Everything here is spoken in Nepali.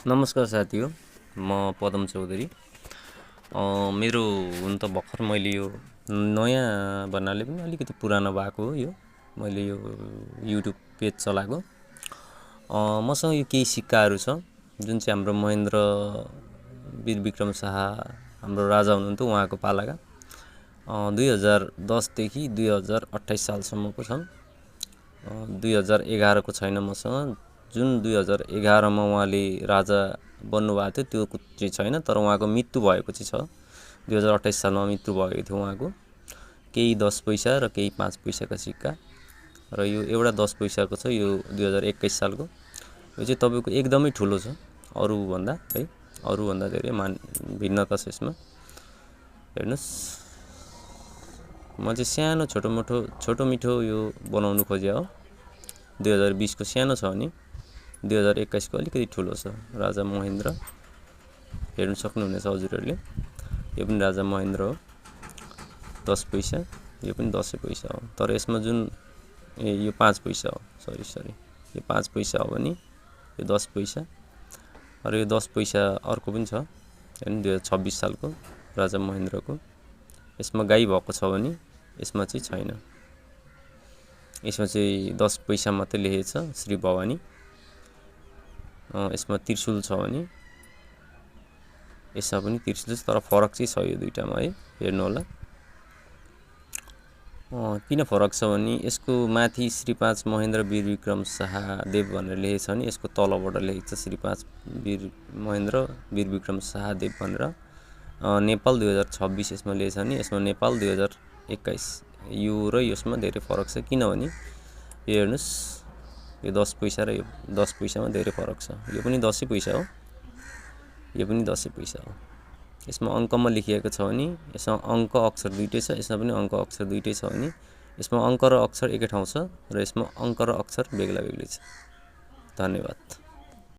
नमस्कार साथीहो, म पदम चौधरी। मेरो हुन त भर्खर मैले यो नयाँ भन्नाले पनि अलिकति पुरानो भएको हो। यो मैले यो युट्युब पेज चलाएको। मसँग यो केही सिक्काहरू छ जुन चाहिँ हाम्रो महेन्द्र वीरविक्रम शाह हाम्रो राजा हुनुहुन्थ्यो, उहाँको पालाका 2010 देखि 2028 सालसम्मको छन्। 2011 को छैन मसँग। जुन 2011 मा उहाँले राजा बन्नुभएको थियो त्यो चाहिँ छैन, तर उहाँको मृत्यु भएको चाहिँ छ। 2028 सालमा मृत्यु भएको थियो उहाँको। केही 10 पैसा र केही 5 पैसाका सिक्का र यो एउटा 10 पैसाको छ, यो 2021 सालको। यो चाहिँ तपाईँको एकदमै ठुलो छ अरूभन्दा, है, अरूभन्दा धेरै भिन्नता छ यसमा। हेर्नुहोस्, म चाहिँ सानो छोटो मिठो यो बनाउनु खोजेँ हो। 2020 को सानो छ भने 2021 को अलिकति ठुलो छ। राजा महेन्द्र हेर्न सक्नुहुनेछ हजुरहरूले। यो पनि राजा महेन्द्र हो, 10 पैसा। यो पनि 10 पैसा हो, तर यसमा जुन यो 5 पैसा हो, सरी यो 5 पैसा हो भने यो 10 पैसा र यो 10 पैसा अर्को पनि छ, हेर्नु 2026 सालको राजा महेन्द्रको। यसमा गाई भएको छ भने यसमा चाहिँ छैन। यसमा चाहिँ 10 पैसा मात्रै लेखेको छ, श्री भवानी। यसमा त्रिशूल छ भने यसमा पनि त्रिशूल छ, तर फरक चाहिँ छ यो दुईटामा, है, हेर्नु होला। किन फरक छ भने यसको माथि श्री 5 महेन्द्र वीरविक्रम शाह देव भनेर लेखेको छ भने यसको तलबाट लेखेको छ श्री 5 महेन्द्र वीरविक्रम शाह देव भनेर। नेपाल 2026 यसमा लेखेको छ भने यसमा नेपाल 2021। यो र यसमा धेरै फरक छ, किनभने यो हेर्नुहोस्, यो 10 पैसा र यो 10 पैसामा धेरै फरक छ। यो पनि 10 पैसा हो, यो पनि 10 पैसा हो। यसमा अङ्कमा लेखिएको छ भने यसमा अङ्क अक्षर दुईटै छ, यसमा पनि अङ्क अक्षर दुईटै छ भने यसमा अङ्क र अक्षर एकै ठाउँ छ र यसमा अङ्क र अक्षर बेग्ला बेग्लै छ। धन्यवाद।